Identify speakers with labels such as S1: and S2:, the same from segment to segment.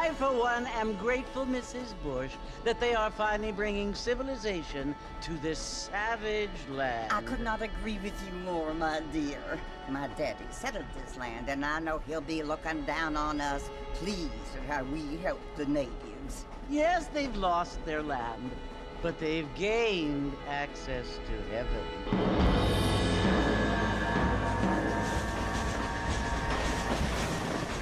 S1: I, for one, am grateful, Mrs. Bush, that they are finally bringing civilization to this savage land.
S2: I could not agree with you more, my dear. My daddy settled this land, and I know he'll be looking down on us, pleased at how we help the natives.
S1: Yes, they've lost their land, but they've gained access to heaven.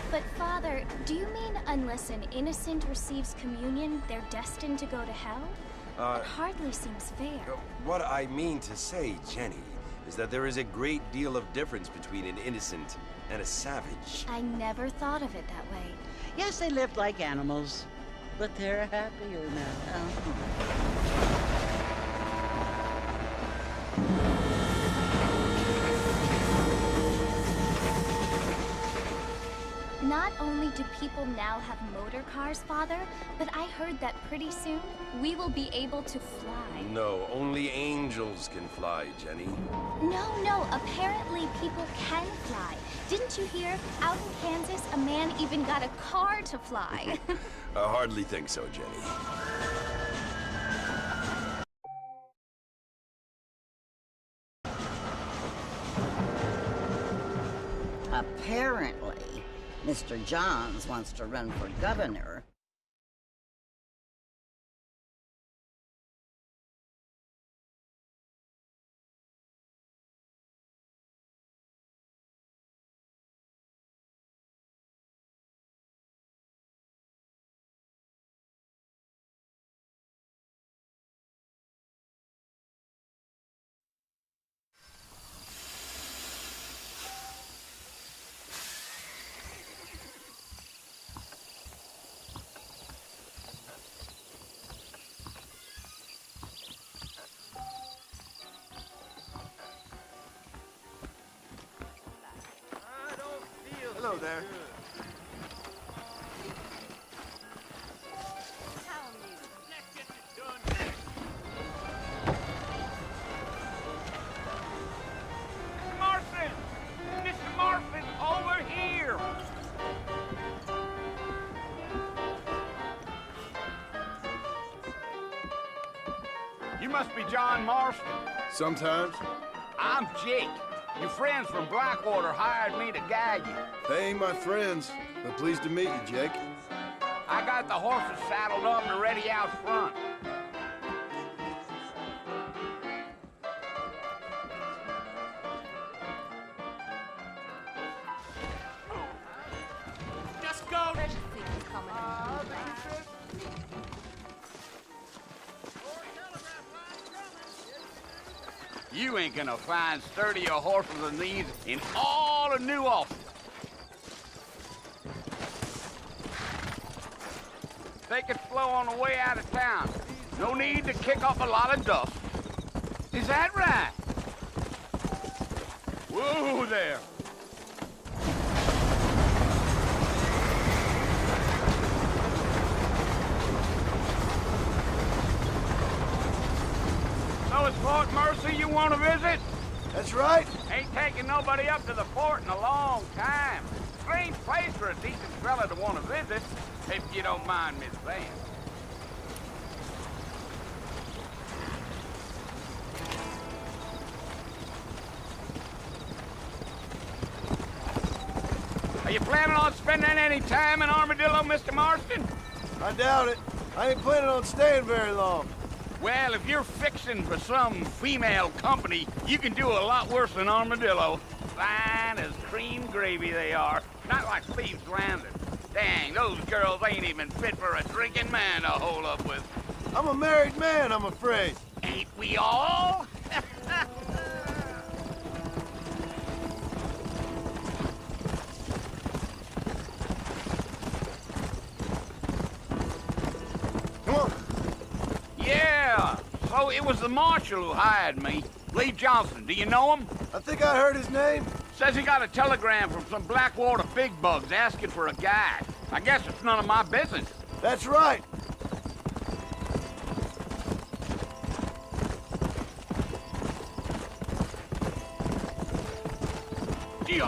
S3: But Father, do you mean unless an innocent receives communion, they're destined to go to hell? It hardly seems fair.
S4: What I mean to say, Jenny, is that there is a great deal of difference between an innocent and a savage.
S3: I never thought of it that way.
S1: Yes, they lived like animals, but they're happier now.
S3: Not only do people now have motor cars, Father, but I heard that pretty soon we will be able to fly.
S4: No, only angels can fly, Jenny.
S3: No, apparently people can fly. Didn't you hear? Out in Kansas, a man even got a car to fly.
S4: I hardly think so, Jenny.
S2: Apparently, Mr. Johns wants to run for governor.
S5: Hello there.
S6: Marfin! Mr. Marfin, over here! You must be John Marston.
S5: Sometimes.
S6: I'm Jake. Your friends from Blackwater hired me to guide you.
S5: They ain't my friends, but pleased to meet you, Jake.
S6: I got the horses saddled up and ready out front. Just go! You ain't gonna find sturdier horses than these in all of New Austin. Take it slow on the way out of town. No need to kick up a lot of dust. Is that right? Whoa there. So it's Fort Mercy you want to visit?
S5: That's right.
S6: Ain't taking nobody up to the fort in a long time. Strange place for a decent fella to want to visit, if you don't mind me saying. Are you planning on spending any time in Armadillo, Mr. Marston?
S5: I doubt it. I ain't planning on staying very long.
S6: Well, if you're fixing for some female company, you can do a lot worse than Armadillo. Fine as cream gravy they are. Not like Thieves' Landing. Dang, those girls ain't even fit for a drinking man to hole up with.
S5: I'm a married man, I'm afraid.
S6: Ain't we all?
S5: Come on.
S6: Yeah, so it was the marshal who hired me. Lee Johnson, do you know him?
S5: I think I heard his name.
S6: Says he got a telegram from some Blackwater big bugs asking for a guide. I guess it's none of my business.
S5: That's right.
S6: Gee,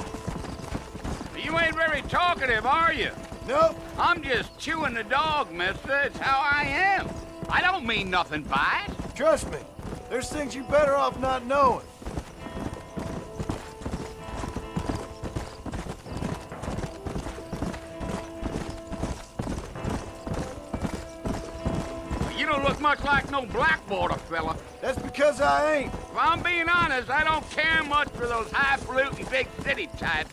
S6: you ain't very talkative, are you?
S5: Nope.
S6: I'm just chewing the dog, mister. It's how I am. I don't mean nothing by it.
S5: Trust me, there's things you're better off not knowing.
S6: You don't look much like no Blackwater fella.
S5: That's because I ain't.
S6: If I'm being honest, I don't care much for those highfalutin big city types.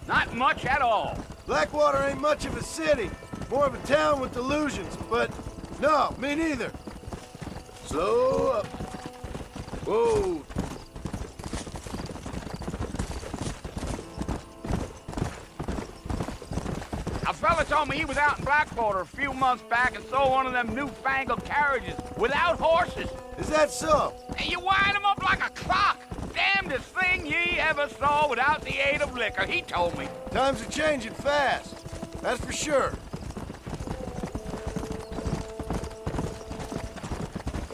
S6: Not much at all.
S5: Blackwater ain't much of a city. More of a town with delusions, but no, me neither. Slow up. Whoa.
S6: A fella told me he was out in Blackwater a few months back and saw one of them newfangled carriages without horses.
S5: Is that so?
S6: And you wind them up like a clock. Damnedest thing ye ever saw without the aid of liquor, he told me.
S5: Times are changing fast. That's for sure.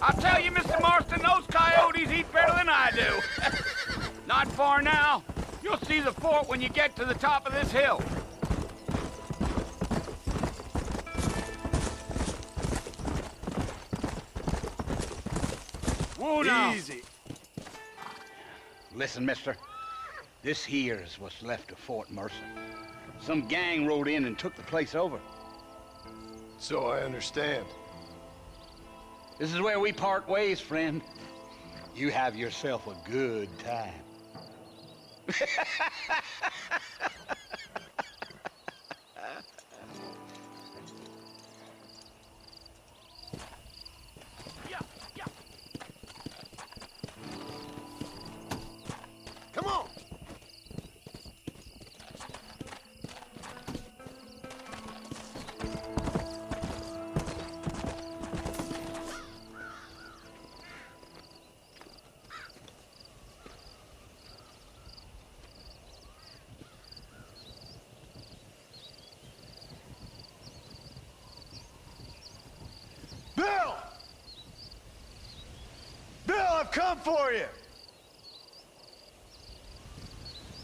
S6: I'll tell you, Mr. Marston, those coyotes eat better than I do. Not far now. You'll see the fort when you get to the top of this hill. Whoa now.
S5: Easy.
S6: Listen, mister. This here is what's left of Fort Mercer. Some gang rode in and took the place over.
S5: So I understand.
S6: This is where we part ways, friend. You have yourself a good time.
S5: Come on. Bill! Bill, I've come for you!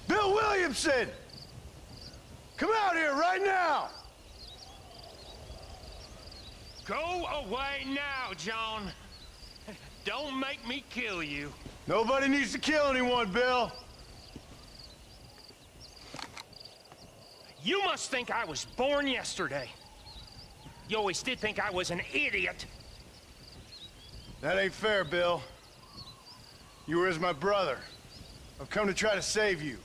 S5: Bill Williamson! Come out here right now!
S7: Go away now, John. Don't make me kill you.
S5: Nobody needs to kill anyone, Bill.
S7: You must think I was born yesterday. You always did think I was an idiot.
S5: That ain't fair, Bill. You were as my brother. I've come to try to save you.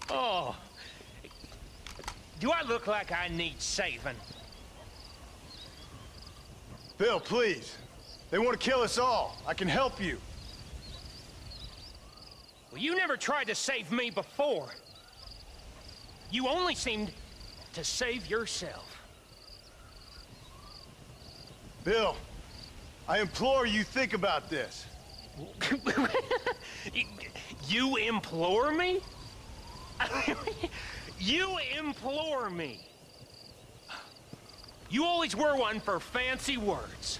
S7: Oh. Do I look like I need saving?
S5: Bill, please. They want to kill us all. I can help you.
S7: Well, you never tried to save me before. You only seemed to save yourself.
S5: Bill, I implore you think about this.
S7: You implore me? You implore me. You always were one for fancy words.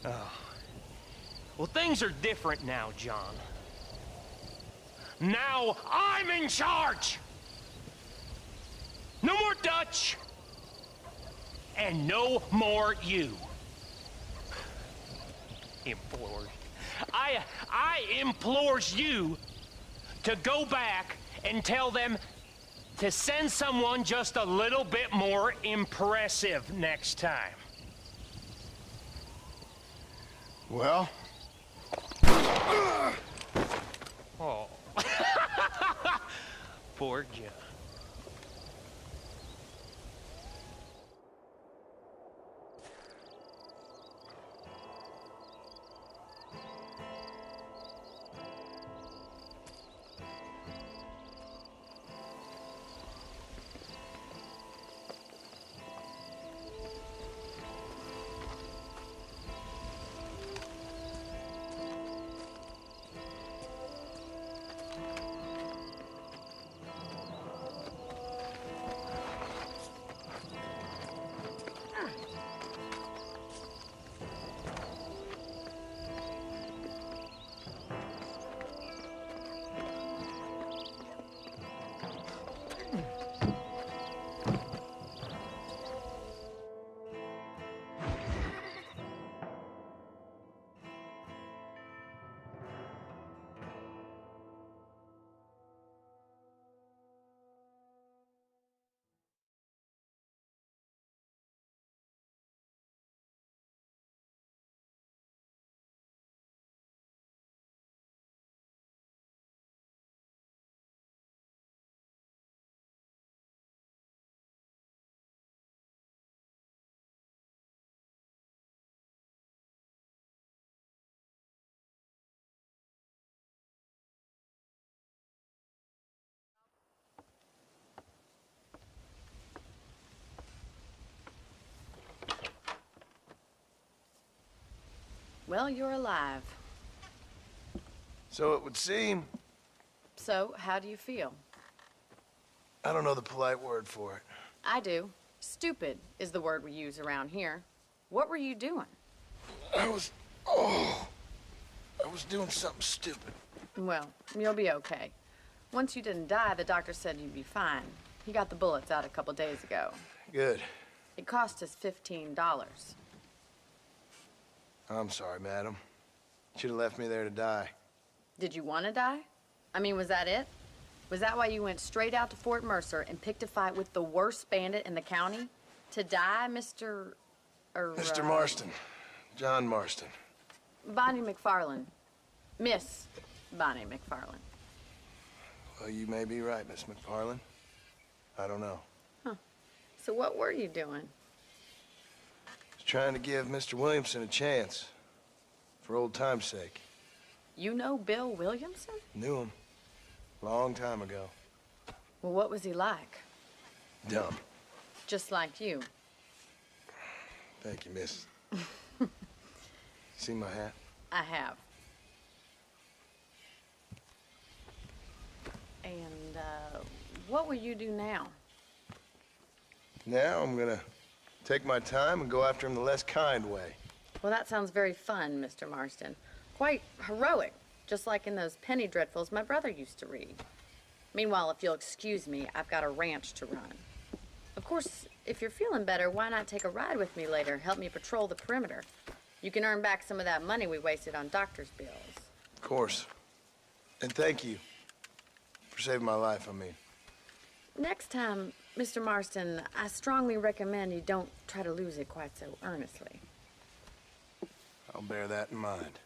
S7: Oh. Well, things are different now, John. Now I'm in charge! No more Dutch! And no more you. Implore. I implores you to go back and tell them to send someone just a little bit more impressive next time.
S5: Well?
S7: Oh. Poor John.
S8: Well, you're alive.
S5: So it would seem.
S8: So, how do you feel?
S5: I don't know the polite word for it.
S8: I do. Stupid is the word we use around here. What were you doing?
S5: I was doing something stupid.
S8: Well, you'll be okay. Once you didn't die, the doctor said you'd be fine. He got the bullets out a couple days ago.
S5: Good.
S8: It cost us $15.
S5: I'm sorry, madam. Should have left me there to die.
S8: Did you want to die? I mean, was that it? Was that why you went straight out to Fort Mercer and picked a fight with the worst bandit in the county? To die, Mr.
S5: Mr. Marston. John Marston.
S8: Bonnie McFarland. Miss Bonnie McFarland.
S5: Well, you may be right, Miss McFarland. I don't know.
S8: Huh. So what were you doing?
S5: Was trying to give Mr. Williamson a chance. For old time's sake.
S8: You know Bill Williamson?
S5: Knew him. Long time ago.
S8: Well, what was he like?
S5: Dumb.
S8: Just like you.
S5: Thank you, miss. See my hat?
S8: I have. And, what will you do now?
S5: Now I'm gonna take my time and go after him the less kind way.
S8: Well, that sounds very fun, Mr. Marston. Quite heroic, just like in those penny dreadfuls my brother used to read. Meanwhile, if you'll excuse me, I've got a ranch to run. Of course, if you're feeling better, why not take a ride with me later? Help me patrol the perimeter. You can earn back some of that money we wasted on doctor's bills.
S5: Of course. And thank you. For saving my life, I mean.
S8: Next time, Mr. Marston, I strongly recommend you don't try to lose it quite so earnestly.
S5: I'll bear that in mind.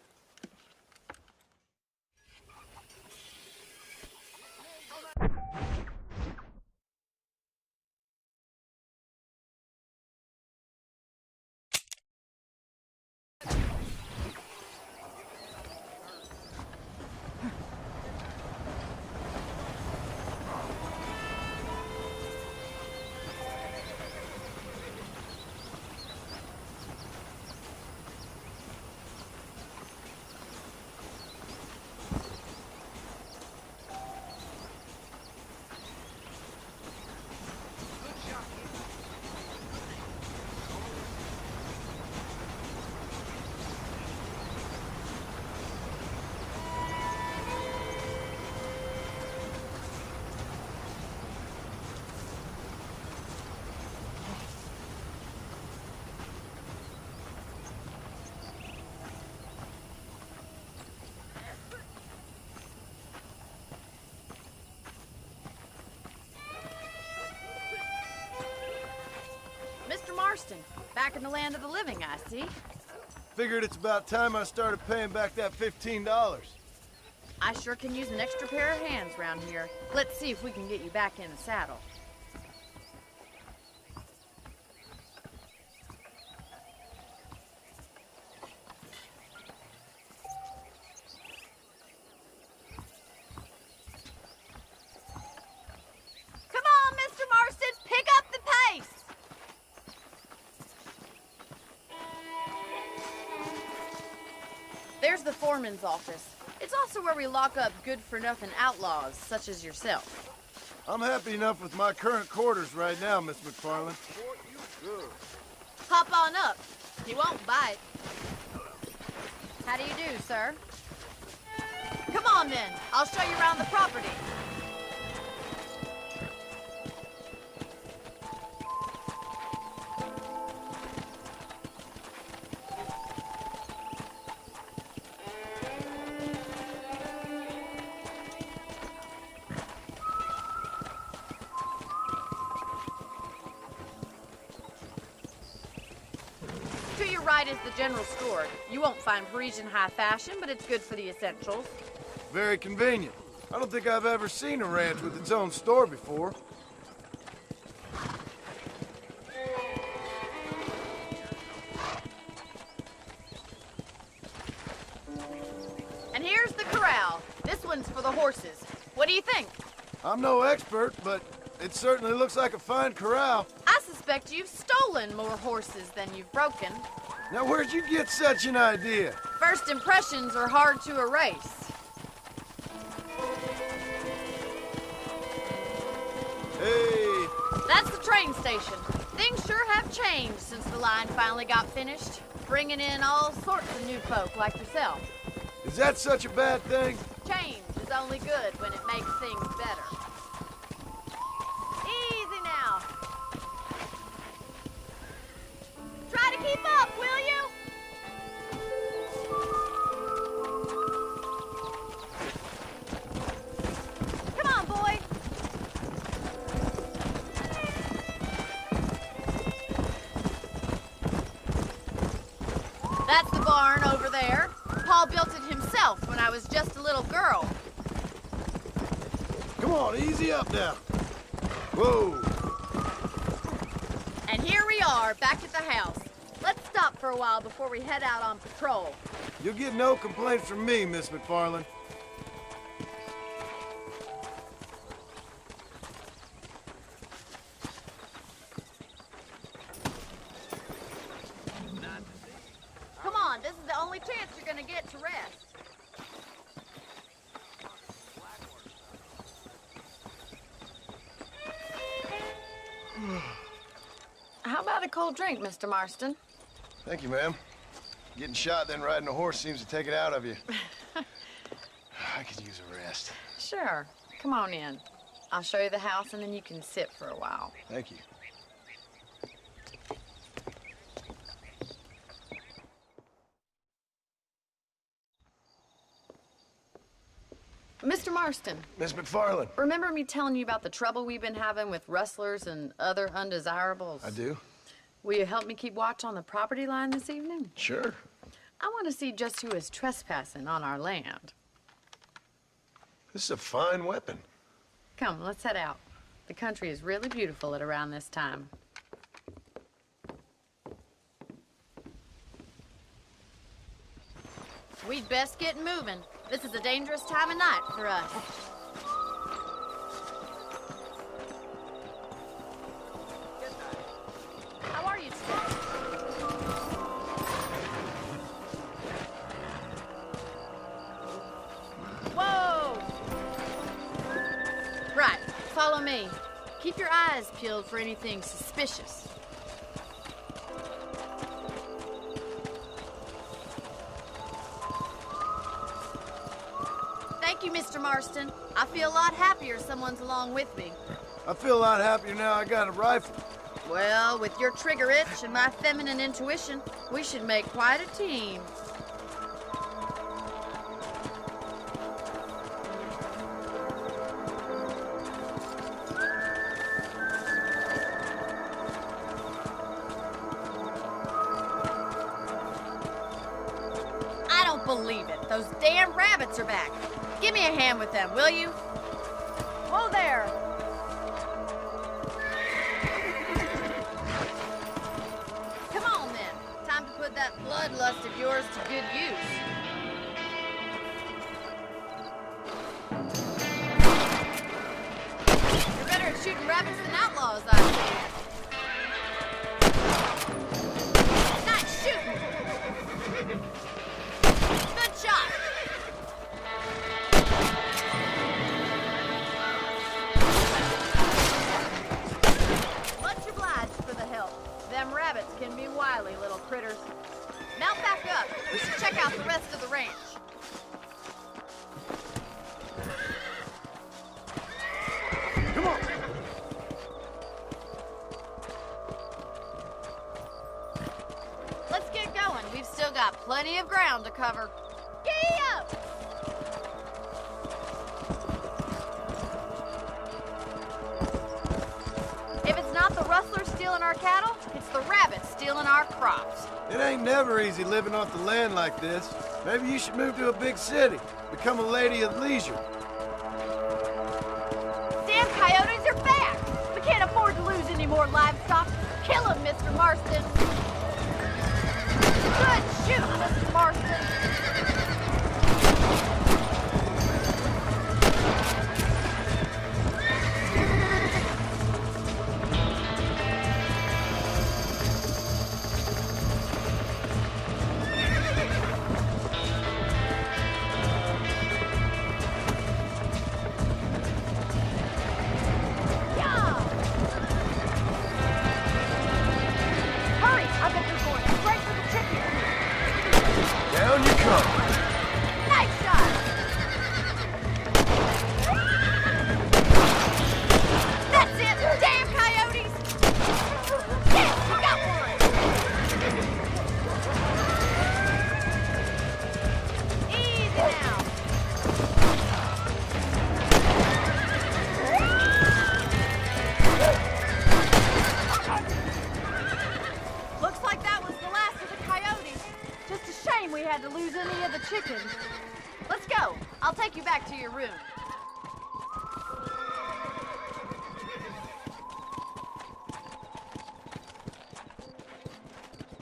S8: Marston, back in the land of the living, I see.
S5: Figured it's about time I started paying back that $15.
S8: I sure can use an extra pair of hands around here. Let's see if we can get you back in the saddle. Come on, Mr. Marston, pick up the pace! There's the foreman's office. It's also where we lock up good-for-nothing outlaws, such as yourself.
S5: I'm happy enough with my current quarters right now, Miss McFarland.
S8: Hop on up. He won't bite. How do you do, sir? Come on, then. I'll show you around the property. To your right is the general store. You won't find Parisian high fashion, but it's good for the essentials.
S5: Very convenient. I don't think I've ever seen a ranch with its own store before.
S8: And here's the corral. This one's for the horses. What do you think?
S5: I'm no expert, but it certainly looks like a fine corral.
S8: I suspect you've stolen more horses than you've broken.
S5: Now, where'd you get such an idea?
S8: First impressions are hard to erase.
S5: Hey!
S8: That's the train station. Things sure have changed since the line finally got finished, bringing in all sorts of new folk like yourself.
S5: Is that such a bad thing?
S8: Change is only good when it makes things better. Easy now. Try to keep up, will you? Come on, boy. That's the barn over there. Paul built it himself when I was just a little girl.
S5: Come on, easy up now. Whoa!
S8: And here we are, back at the house. Let's stop for a while before we head out on patrol.
S5: You'll get no complaints from me, Miss McFarland.
S8: Come on, this is the only chance you're gonna get to rest. How about a cold drink, Mr. Marston?
S5: Thank you, ma'am. Getting shot, then riding a horse seems to take it out of you. I could use a rest.
S8: Sure. Come on in. I'll show you the house, and then you can sit for a while.
S5: Thank you.
S8: Mr. Marston.
S5: Miss McFarland.
S8: Remember me telling you about the trouble we've been having with rustlers and other undesirables?
S5: I do.
S8: Will you help me keep watch on the property line this evening?
S5: Sure.
S8: I want to see just who is trespassing on our land.
S5: This is a fine weapon.
S8: Come, let's head out. The country is really beautiful at around this time. We'd best get moving. This is a dangerous time of night for us. How are you today? Whoa! Right, follow me. Keep your eyes peeled for anything suspicious. Thank you, Mr. Marston. I feel a lot happier someone's along with me.
S5: I feel a lot happier now I got a rifle.
S8: Well, with your trigger itch and my feminine intuition, we should make quite a team. I don't believe it. Those damn rabbits are back. Give me a hand with them, will you? Whoa there! Come on, then. Time to put that bloodlust of yours to good use. You're better at shooting rabbits than outlaws, I see. Nice shooting! Good shot! Much obliged for the help. Them rabbits can be wily little critters. Mount back up. We should check out the rest of the ranch.
S5: Come on!
S8: Let's get going. We've still got plenty of ground to cover. Giddy up! If it's not the rustlers stealing our cattle, it's the rabbits stealing our crops.
S5: It ain't never easy living off the land like this. Maybe you should move to a big city. Become a lady of leisure.
S8: Damn coyotes are back! We can't afford to lose any more livestock. Kill them, Mr. Marston. Good shoot, Mr. Marston.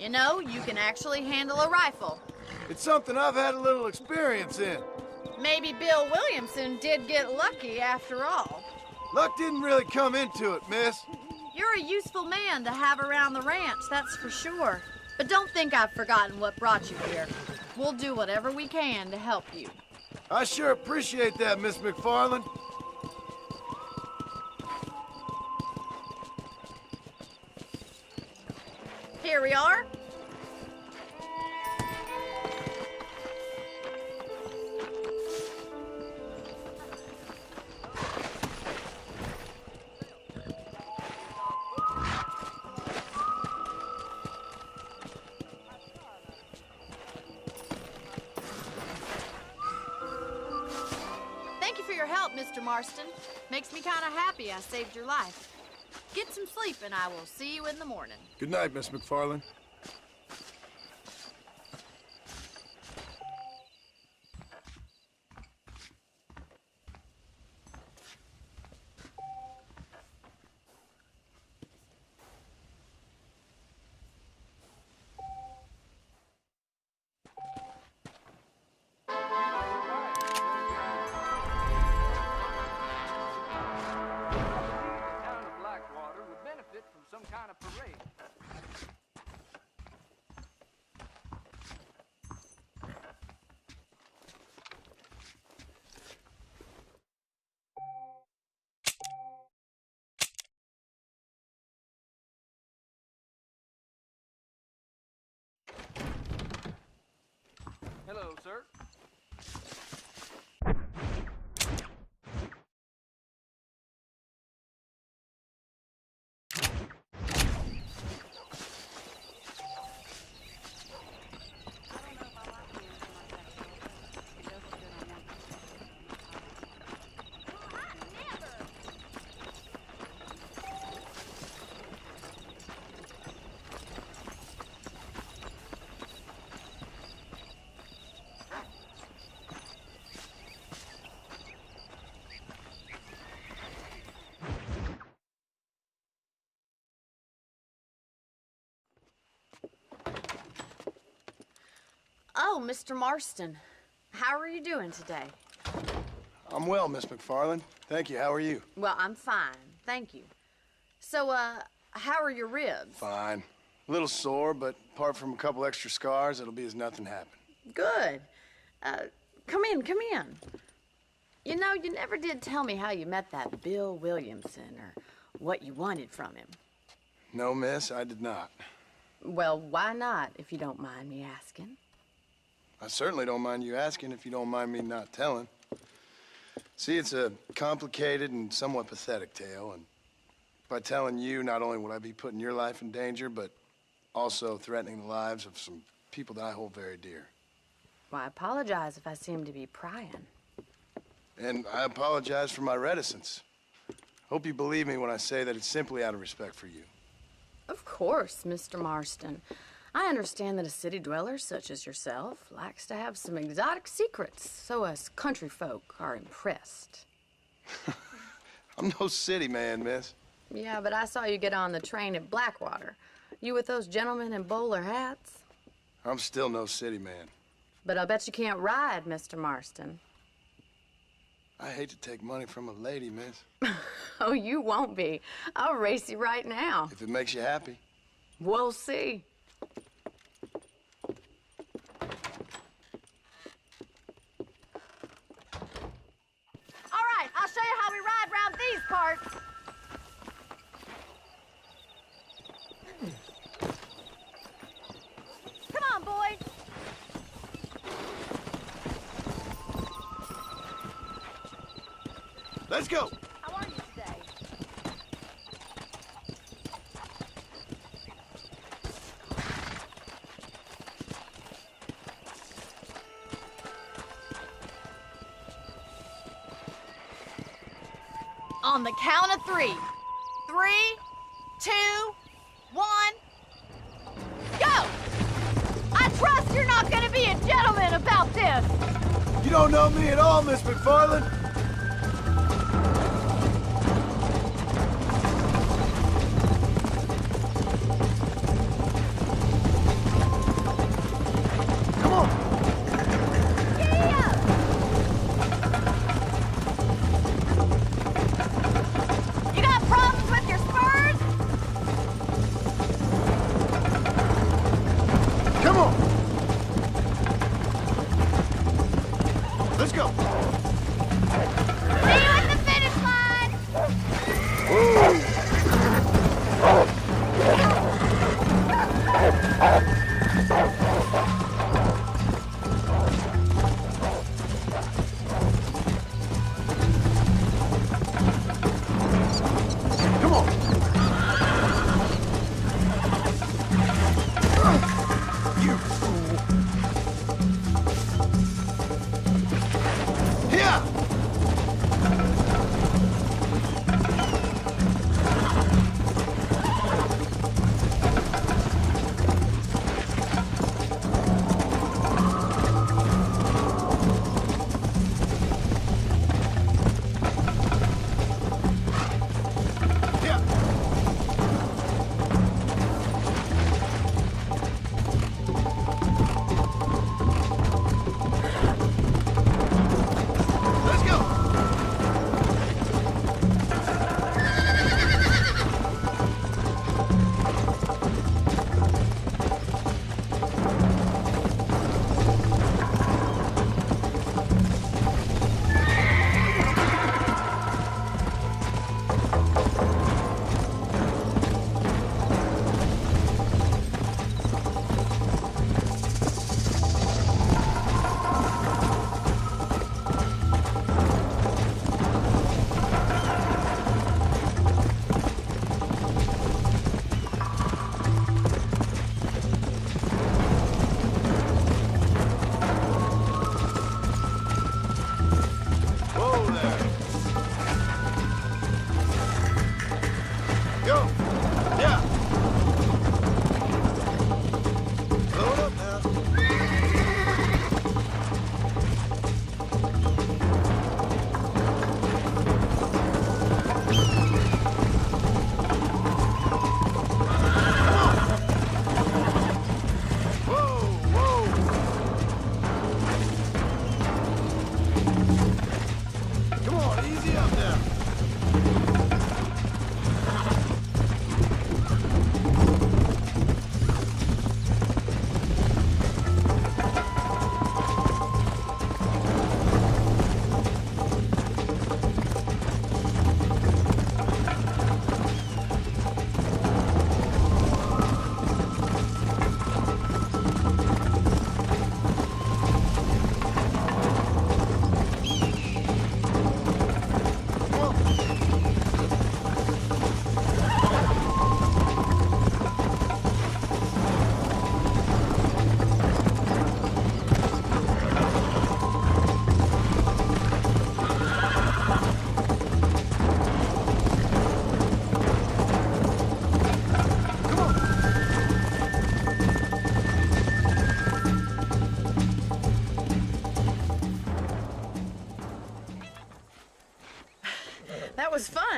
S8: You know, you can actually handle a rifle.
S5: It's something I've had a little experience in.
S8: Maybe Bill Williamson did get lucky after all.
S5: Luck didn't really come into it, miss.
S8: You're a useful man to have around the ranch, that's for sure. But don't think I've forgotten what brought you here. We'll do whatever we can to help you.
S5: I sure appreciate that, Miss McFarland.
S8: Here we are. Thank you for your help, Mr. Marston. Makes me kind of happy I saved your life. Get some sleep and I will see you in the morning.
S5: Good night, Miss McFarland.
S9: Hello, sir.
S8: Oh, Mr. Marston. How are you doing today?
S5: I'm well, Miss McFarland. Thank you. How are you?
S8: Well, I'm fine. Thank you. So, how are your ribs?
S5: Fine. A little sore, but apart from a couple extra scars, it'll be as nothing happened.
S8: Good. Come in, come in. You know, you never did tell me how you met that Bill Williamson or what you wanted from him.
S5: No, miss, I did not.
S8: Well, why not, if you don't mind me asking?
S5: I certainly don't mind you asking if you don't mind me not telling. See, it's a complicated and somewhat pathetic tale, and by telling you, not only would I be putting your life in danger, but also threatening the lives of some people that I hold very dear.
S8: Well, I apologize if I seem to be prying.
S5: And I apologize for my reticence. Hope you believe me when I say that it's simply out of respect for you.
S8: Of course, Mr. Marston. I understand that a city dweller such as yourself likes to have some exotic secrets, so us country folk are impressed.
S5: I'm no city man, miss.
S8: Yeah, but I saw you get on the train at Blackwater. You with those gentlemen in bowler hats?
S5: I'm still no city man.
S8: But I bet you can't ride, Mr. Marston.
S5: I hate to take money from a lady, miss.
S8: Oh, you won't be. I'll race you right now.
S5: If it makes you happy.
S8: We'll see. All right, I'll show you how we ride round these parts. Come on, boys.
S5: Let's go.
S8: How are you today? On the count of 3. 3, 2, 1, go! I trust you're not gonna be a gentleman about this.
S5: You don't know me at all, Miss McFarland.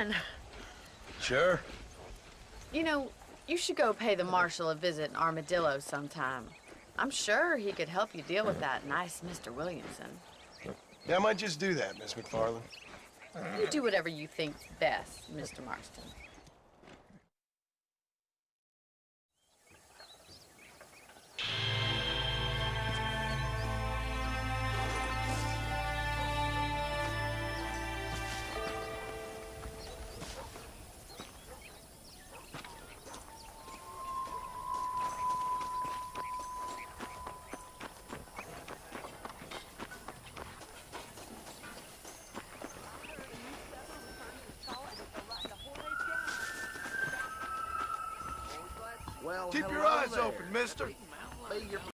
S8: fun.
S5: Sure.
S8: You know, you should go pay the marshal a visit in Armadillo sometime. I'm sure he could help you deal with that nice Mr. Williamson.
S5: Yeah, I might just do that, Miss McFarland.
S8: You do whatever you think's best, Mr. Marston.
S5: Keep your eyes open, mister.